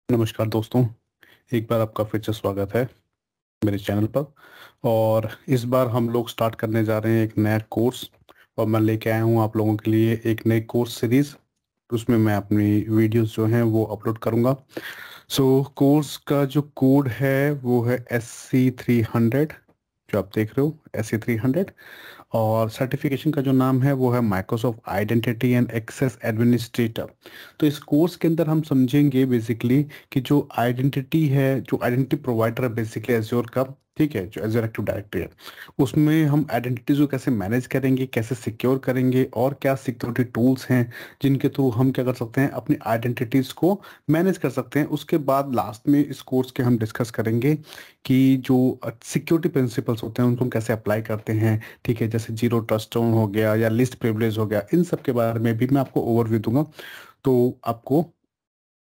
नमस्कार दोस्तों, एक बार आपका फिर से स्वागत है मेरे चैनल पर। और इस बार हम लोग स्टार्ट करने जा रहे हैं एक नया कोर्स। और मैं लेके आया हूँ आप लोगों के लिए एक नई कोर्स सीरीज़। उसमें मैं अपनी वीडियोस जो हैं वो अपलोड करूँगा। कोर्स का जो कोड है वो है SC300, जो आप देख रहे हो SC300। और सर्टिफिकेशन का जो नाम है वो है Microsoft identity and access administrator. तो इस कोर्स के अंदर हम समझेंगे बेसिकली कि जो आइडेंटिटी है, जो आइडेंटिटी प्रोवाइडर है बेसिकली एज्योर का, ठीक है, जो एज्योर एक्टिव डायरेक्टरी है, उसमें हम आइडेंटिटीज को कैसे मैनेज करेंगे, कैसे सिक्योर करेंगे, और क्या सिक्योरिटी टूल्स हैं जिनके थ्रू हम क्या कर सकते हैं, अपनी आइडेंटिटीज को मैनेज कर सकते हैं। उसके बाद लास्ट में इस कोर्स के हम डिस्कस करेंगे कि जो सिक्योरिटी प्रिंसिपल्स होते हैं उनको हम कैसे अप्लाई करते हैं। ठीक है, जैसे जीरो ट्रस्ट जोन हो गया या लिस्ट प्रिविलेज हो गया, इन सब के बारे में भी मैं आपको ओवरव्यू दूंगा। तो आपको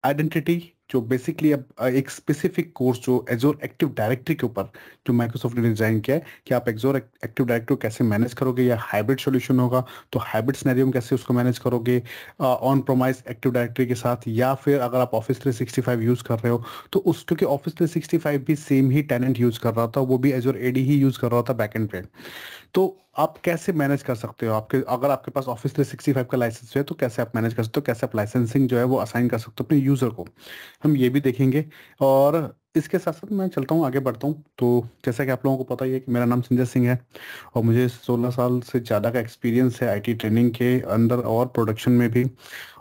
आइडेंटिटी जो बेसिकली अब एक स्पेसिफिक कोर्स जो एजोर एक्टिव डायरेक्टरी के ऊपर जो माइक्रोसॉफ्ट ने डिजाइन किया है कि आप एजोर एक्टिव डायरेक्टरी को कैसे मैनेज करोगे, या हाइब्रिड सॉल्यूशन होगा तो हाइब्रिड सिनेरियो में कैसे उसको मैनेज करोगे ऑन प्रोमाइस एक्टिव डायरेक्टरी के साथ, या फिर अगर आप ऑफिस 365 यूज कर रहे हो तो उस, क्योंकि ऑफिस 365 भी सेम ही टेनेंट यूज कर रहा था, वो भी एजोर एडी ही यूज कर रहा था बैकएंड पे। तो आप कैसे मैनेज कर सकते हो, आपके अगर आपके पास ऑफिस 365 का लाइसेंस है तो कैसे आप मैनेज कर सकते हो, कैसे आप लाइसेंसिंग जो है वो असाइन कर सकते हो अपने यूजर को, हम ये भी देखेंगे। और इसके साथ साथ मैं चलता हूँ, आगे बढ़ता हूँ। तो जैसा कि आप लोगों को पता ही है कि मेरा नाम संजय सिंह है, और मुझे 16 साल से ज़्यादा का एक्सपीरियंस है आईटी ट्रेनिंग के अंदर और प्रोडक्शन में भी।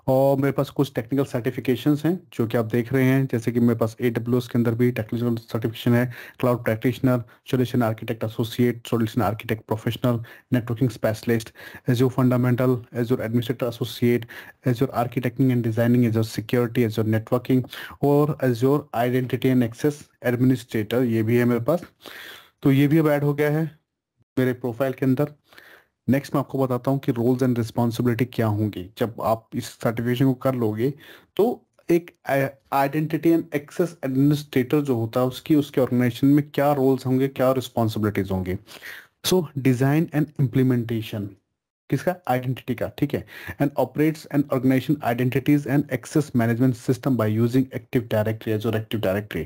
और मेरे पास कुछ टेक्निकल सर्टिफिकेशंस हैं जो कि आप देख रहे हैं, जैसे कि मेरे पास AWS के अंदर भी टेक्निकल सर्टिफिकेशन है, cloud practitioner, solution architect associate, solution architect professional, networking specialist, Azure fundamental, Azure administrator associate, Azure architecting and designing, Azure security, Azure networking, और Azure identity and access administrator, ये भी है मेरे पास। तो ये भी अब ऐड हो गया है मेरे प्रोफाइल के अंदर। नेक्स्ट मैं आपको बताता हूँ कि रोल्स एंड रिस्पॉन्सिबिलिटी क्या होंगी जब आप इस सर्टिफिकेशन को कर लोगे। तो एक आइडेंटिटी एंड एक्सेस एडमिनिस्ट्रेटर जो होता है उसकी, उसके ऑर्गेनाइजेशन में क्या रोल्स होंगे, क्या रिस्पॉन्सिबिलिटीज होंगी। डिजाइन एंड इम्प्लीमेंटेशन किसका, आइडेंटिटी का, ठीक है, and operates and organisation identities and access management system by using active directory, Azure active directory.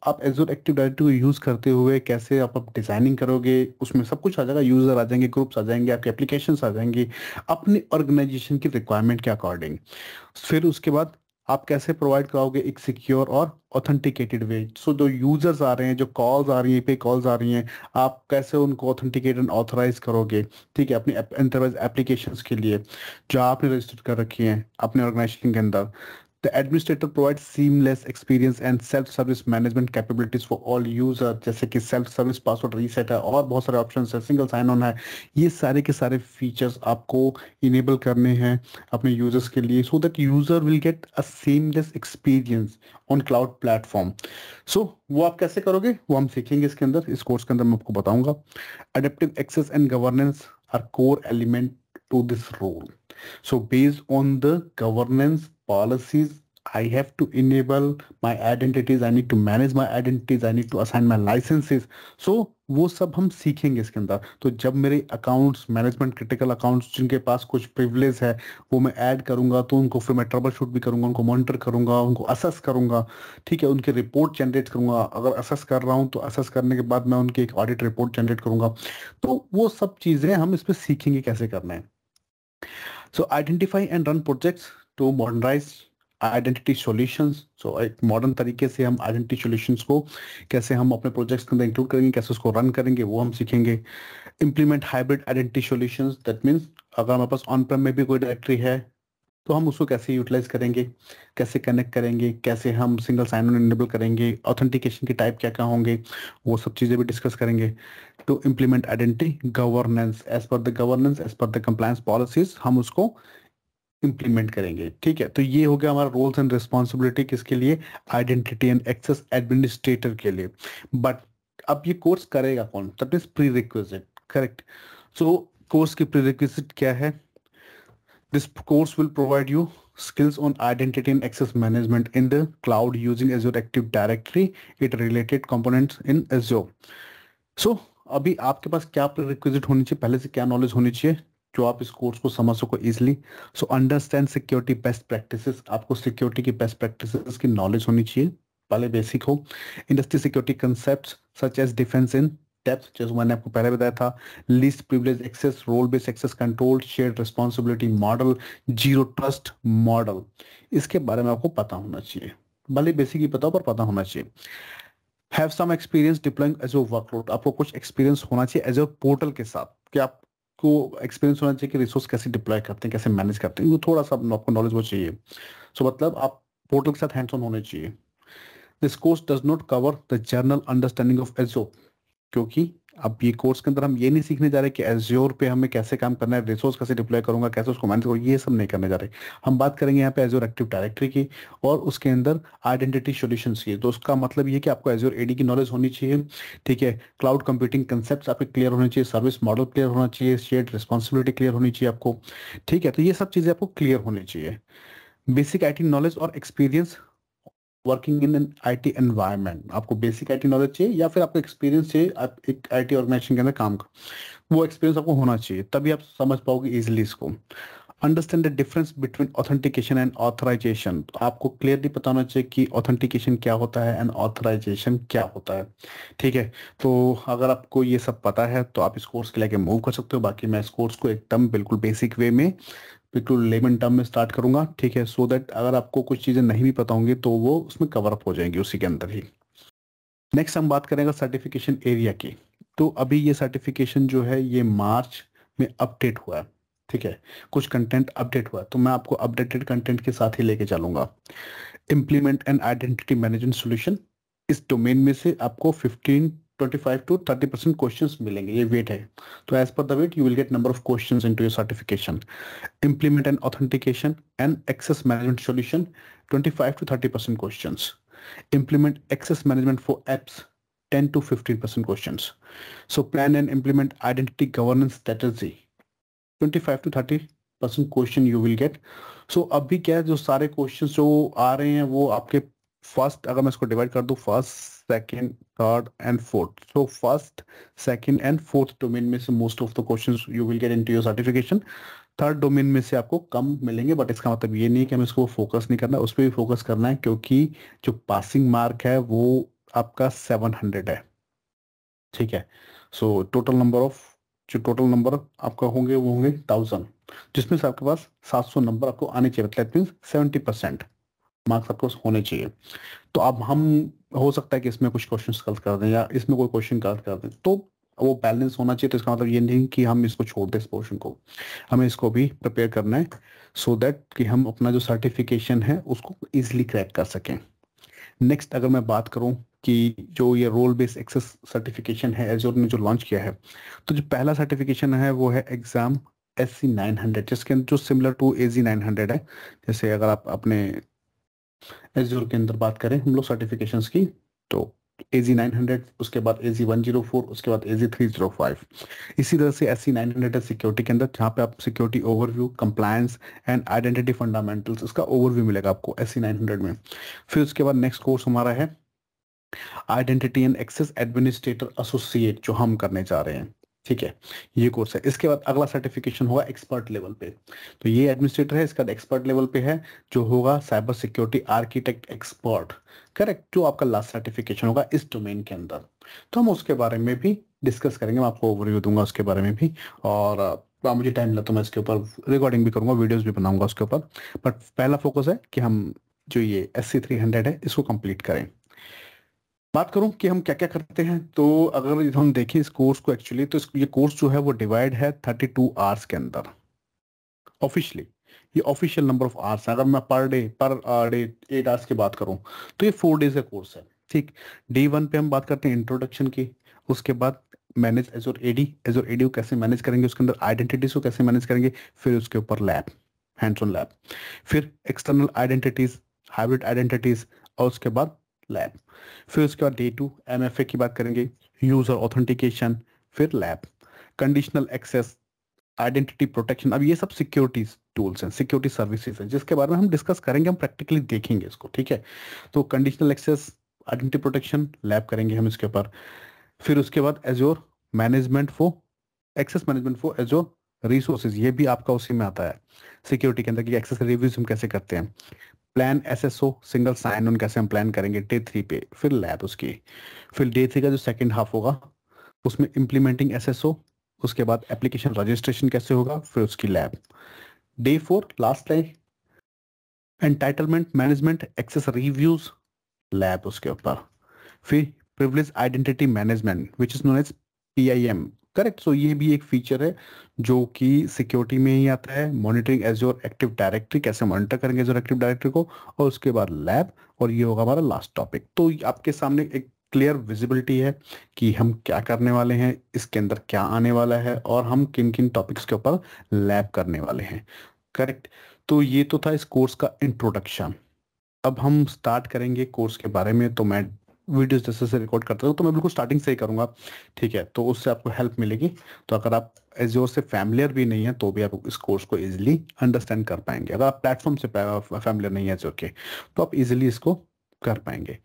आप एजोर एक्टिव डायरेक्टरी को यूज करते हुए कैसे आप डिजाइनिंग करोगे, उसमें सब कुछ आ जाएगा, यूजर आ जाएंगे, ग्रुप्स आ जाएंगे, आपके एप्लीकेशंस आ जाएंगी अपनी ऑर्गेनाइजेशन की रिक्वायरमेंट के अकॉर्डिंग। फिर उसके बाद आप कैसे प्रोवाइड कराओगे एक सिक्योर और ऑथेंटिकेटेड वे। जो यूजर्स आ रहे हैं, जो कॉल्स आ रही है, पे कॉल्स आ रही हैं, आप कैसे उनको ऑथेंटिकेट एंड ऑथराइज करोगे, ठीक है, अपनी एंटरप्राइज एप्लीकेशंस के लिए जो आपने रजिस्टर कर रखी हैं अपने ऑर्गेनाइजेशन के अंदर। The administrator provides seamless experience and self-service management capabilities for all user, जैसे कि सेल्फ सर्विस पासवर्ड रीसेट है और बहुत सारे ऑप्शंस है, सिंगल साइन ऑन है। ये सारे के सारे फीचर्स आपको इनेबल करने हैं अपने यूजर्स के लिए, so that user will get a seamless experience on cloud platform. वो आप कैसे करोगे वो हम सीखेंगे इसके अंदर, इस कोर्स के अंदर मैं आपको बताऊंगा। Adaptive access and governance are core element to this role. Based on the governance policies, I have to enable my identities, I need to manage my identities, I need to assign my licenses. वो सब हम सीखेंगे इसके अंदर। तो जब मेरे accounts, management critical accounts जिनके पास कुछ प्रिविलेज है वो मैं ऐड करूंगा, तो उनको फिर मैं ट्रबल शूट भी करूंगा, उनको मॉनिटर करूंगा, उनको असेस करूंगा, ठीक है, उनकी रिपोर्ट जनरेट करूंगा। अगर असेस कर रहा हूँ तो असेस करने के बाद मैं उनकी एक ऑडिट रिपोर्ट जनरेट करूंगा। तो वो सब चीज़ें हम इसमें सीखेंगे कैसे करना है। Identify and run projects to modernise identity solutions. एक मॉडर्न तरीके से हम आइडेंटिटी सॉल्यूशंस को कैसे हम अपने प्रोजेक्ट्स के अंदर इंक्लूड करेंगे, कैसे उसको रन करेंगे, वो हम सीखेंगे। Implement hybrid identity solutions, that means अगर हमारे पास ऑन प्रेम में भी कोई डायरेक्टरी है तो हम उसको कैसे यूटिलाइज करेंगे, कैसे कनेक्ट करेंगे, कैसे हम सिंगल साइन ऑन इनेबल करेंगे, ऑथेंटिकेशन के टाइप क्या क्या होंगे, वो सब चीज़ें भी डिस्कस करेंगे। To implement identity governance, as per the governance, as per the compliance policies, हम उसको इम्प्लीमेंट करेंगे। ठीक है, तो ये हो गया हमारा रोल्स एंड रिस्पॉन्सिबिलिटी किसके लिए, आइडेंटिटी एंड एक्सेस एडमिनिस्ट्रेटर के लिए। बट अब ये कोर्स करेगा कौन, that means pre requisite, correct. Course की प्री रिक्विजिट क्या है, this course will provide you skills on identity and access management in the cloud using Azure Active Directory, it related components in Azure. अभी आपके पास क्या prerequisite होनी चाहिए, पहले से क्या नॉलेज होनी चाहिए, जो आप इस कोर्स को समझ सको easily. So understand security best practices, आपको सिक्योरिटी की बेस्ट प्रैक्टिसेस की नॉलेज होनी चाहिए, पहले बेसिक हो। Industry security concept such as defence in depth, जैसे मैंने आपको पहले बताया था, least privilege access, role based access control, shared responsibility model, zero trust model, इसके बारे में आपको पता होना चाहिए, भले बेसिक ही पता हो पर पता होना चाहिए। Have some experience deploying Azure workload, आपको कुछ एक्सपीरियंस होना चाहिए एज पोर्टल के साथ, कि आपको एक्सपीरियंस होना चाहिए कि रिसोर्स कैसे डिप्लॉय करते हैं, कैसे मैनेज करते हैं, वो थोड़ा सा आपको नॉलेज वो चाहिए। सो मतलब आप पोर्टल के साथ हैंड्स ऑन होने चाहिए। This course does not cover the general understanding of एजोर, क्योंकि अब ये कोर्स के अंदर हम ये नहीं सीखने जा रहे कि एज्योर पे हमें कैसे काम करना है, रिसोर्स कैसे डिप्लॉय करूंगा, कैसे उसको मैनेज करूंगा, ये सब नहीं करने जा रहे। हम बात करेंगे यहाँ पे एज्योर एक्टिव डायरेक्टरी की, और उसके अंदर आइडेंटिटी सॉल्यूशंस की। तो उसका मतलब ये कि आपको एज्योर एडी की नॉलेज होनी चाहिए, ठीक है। क्लाउड कंप्यूटिंग कंसेप्ट आपके क्लियर होने चाहिए, सर्विस मॉडल क्लियर होना चाहिए, शेयर्ड रिस्पॉन्सिबिलिटी क्लियर होनी चाहिए आपको, ठीक है। तो ये सब चीजें आपको क्लियर होनी चाहिए। बेसिक आईटी नॉलेज और experience working in an IT environment, आपको बेसिक आईटी नॉलेज चाहिए या फिर आपको एक्सपीरियंस चाहिए, आप एक आईटी ऑर्गेनाइजेशन के अंदर काम कर, वो एक्सपीरियंस आपको होना चाहिए, तभी आप समझ पाओगे इजिली इसको। Understand the difference between authentication and authorisation, आपको क्लियरली पता होना चाहिए कि ऑथेंटिकेशन क्या होता है एंड ऑथराइजेशन क्या होता है, ठीक है। तो अगर आपको ये सब पता है तो आप इस कोर्स के लेके मूव कर सकते हो। बाकी मैं इस कोर्स को एकदम बिल्कुल बेसिक वे में, बिल्कुल लेमन टर्म में स्टार्ट करूंगा, ठीक है, सो दैट अगर आपको कुछ चीज़ें नहीं भी पता होंगी तो वो उसमें कवर अप हो जाएंगी उसी के अंदर ही। नेक्स्ट हम बात करेंगे सर्टिफिकेशन एरिया की। तो अभी ये सर्टिफिकेशन जो है ये मार्च में अपडेट हुआ है, ठीक है, कुछ कंटेंट अपडेट हुआ है, तो मैं आपको अपडेटेड कंटेंट के साथ ही लेके चलूंगा। Implement and identity management solution, इस डोमेन में से आपको 25 to 30% क्वेश्चंस मिलेंगे, ये वेट है। तो as per the weight you will get number of questions into your certification. Implement an authentication and access management solution, 25 to 30% questions. Implement access management for apps, 10 to 15% questions. So plan and implement identity governance strategy, 25 to 30% question you will get. So अभी क्या है, जो सारे questions जो आ रहे हैं वो आपके फर्स्ट, अगर मैं इसको डिवाइड कर दूं first second third and fourth, so first second and fourth domain में से most of the questions you will get into your certification. Third domain में से आपको कम मिलेंगे, बट इसका मतलब ये नहीं कि हमें इसको फोकस नहीं करना, उस पर भी फोकस करना है, क्योंकि जो पासिंग मार्क है वो आपका 700 है, ठीक है। सो टोटल नंबर आपका होंगे वो होंगे 1000, जिसमें से आपके पास 700 नंबर आपको आने चाहिए, दैट मीन्स 70% मार्क्स आपको होने चाहिए। तो अब हम, हो सकता है कि इसमें कुछ क्वेश्चंस गलत कर दें या इसमें कोई क्वेश्चन गलत कर दें, तो वो बैलेंस होना चाहिए। तो इसका मतलब ये नहीं कि हम इसको छोड़ दें इस पोर्शन को, हमें इसको भी प्रिपेयर करना है, सो दैट कि हम अपना जो सर्टिफिकेशन है उसको इजिली क्रैक कर सकें। नेक्स्ट अगर मैं बात करूं कि जो ये रोल बेस्ड एक्सेस सर्टिफिकेशन है एजोर ने जो लॉन्च किया है, तो जो पहला सर्टिफिकेशन है वो है एग्जाम SC900, जिसके अंदर जो सिमिलर टू AZ900 है। जैसे अगर आप अपने एजोर के अंदर बात करें हम लोग सर्टिफिकेशंस की, तो AZ900, उसके बाद AZ104, उसके बाद AZ305। इसी तरह से SC900 है सिक्योरिटी के अंदर, जहाँ पे आप security overview, compliance and identity fundamentals, इसका ओवरव्यू मिलेगा आपको SC900 में। फिर उसके बाद नेक्स्ट कोर्स हमारा है identity and access administrator associate, जो हम करने जा रहे हैं, ठीक है, ये कोर्स है। इसके बाद अगला सर्टिफिकेशन होगा एक्सपर्ट लेवल पे, तो ये एडमिनिस्ट्रेटर है, इसका एक्सपर्ट लेवल पे है जो होगा cyber security architect expert, correct, जो आपका लास्ट सर्टिफिकेशन होगा इस डोमेन के अंदर। तो हम उसके बारे में भी डिस्कस करेंगे, मैं आपको ओवरव्यू दूंगा उसके बारे में भी, और मुझे टाइम मिला तो मैं इसके ऊपर रिकॉर्डिंग भी करूंगा, वीडियोस भी बनाऊंगा उसके ऊपर। बट पहला फोकस है कि हम जो ये SC300 है इसको कंप्लीट करें। बात करूं कि हम क्या क्या करते हैं, तो अगर हम देखें इस कोर्स को एक्चुअली, तो ये कोर्स जो है वो डिवाइड है 32 आवर्स के अंदर ऑफिशियली। ये ऑफिशियल नंबर ऑफ आवर्स है। अगर मैं पर डे 8 आवर्स की बात करूं तो ये 4 डेज का कोर्स है, ठीक। Day 1 पे हम बात करते हैं इंट्रोडक्शन की, उसके बाद मैनेज एजोर एडी को कैसे मैनेज करेंगे, उसके अंदर आइडेंटिटीज को कैसे मैनेज करेंगे, फिर उसके ऊपर लैब, हैंड्स ऑन लैब, फिर एक्सटर्नल आइडेंटिटीज, हाइब्रिड आइडेंटिटीज, और उसके बाद लैब। फिर उसके बाद Day 2 MFA की बात करेंगे, यूजर ऑथेंटिकेशन, फिर lab, conditional access, identity protection. अब ये सब सिक्योरिटी टूल्स हैं, सिक्योरिटी सर्विसेज हैं, जिसके बारे में हम डिस्कस करेंगे, हम प्रैक्टिकली देखेंगे इसको, ठीक है। तो conditional access, identity protection, lab करेंगे हम इसके ऊपर। फिर उसके बाद Azure management for access management for Azure resources ये भी आपका उसी में आता है सिक्योरिटी के अंदर कि एक्सेस रिव्यूज हम कैसे करते हैं। Plan SSO single sign on कैसे हम प्लान करेंगे डे 3 पे, फिर लैब उसकी, फिर डे 3 का जो सेकंड हाफ होगा उसमें इम्प्लीमेंटिंग एसएसओ, उसके बाद एप्लीकेशन रजिस्ट्रेशन कैसे होगा, फिर उसकी lab. Day 4 last line entitlement management access reviews, lab उसके ऊपर। फिर privilege identity management which is known as PIM, correct. So ये भी एक फीचर है जो कि सिक्योरिटी में ही आता है। मॉनिटरिंग एज्योर एक्टिव डायरेक्टरी, कैसे मॉनिटर करेंगे एज्योर एक्टिव डायरेक्टरी को, और उसके बाद लैब, और ये होगा हमारा लास्ट टॉपिक। तो आपके सामने एक क्लियर विजिबिलिटी है कि हम क्या करने वाले हैं, इसके अंदर क्या आने वाला है, और हम किन किन टॉपिक्स के ऊपर लैब करने वाले हैं, करेक्ट। तो ये तो था इस कोर्स का इंट्रोडक्शन। अब हम स्टार्ट करेंगे कोर्स के बारे में। तो मैं वीडियोस जैसे से रिकॉर्ड करता हूँ तो मैं बिल्कुल स्टार्टिंग से ही करूँगा, ठीक है। तो उससे आपको हेल्प मिलेगी। तो अगर आप एज्योर से फैमिलियर भी नहीं है तो भी आप इस कोर्स को इजीली अंडरस्टैंड कर पाएंगे। अगर आप प्लेटफॉर्म से फैमिलियर नहीं है एज्योर के तो आप इजीली इसको कर पाएंगे।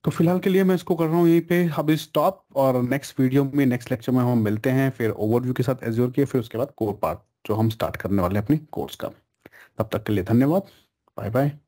तो फिलहाल के लिए मैं इसको कर रहा हूँ यहीं पे अभी स्टॉप, और नेक्स्ट वीडियो में नेक्स्ट लेक्चर में हम मिलते हैं फिर ओवरव्यू के साथ एज्योर के, फिर उसके बाद कोर पार्ट जो हम स्टार्ट करने वाले हैं अपनी कोर्स का। तब तक के लिए धन्यवाद, बाय बाय।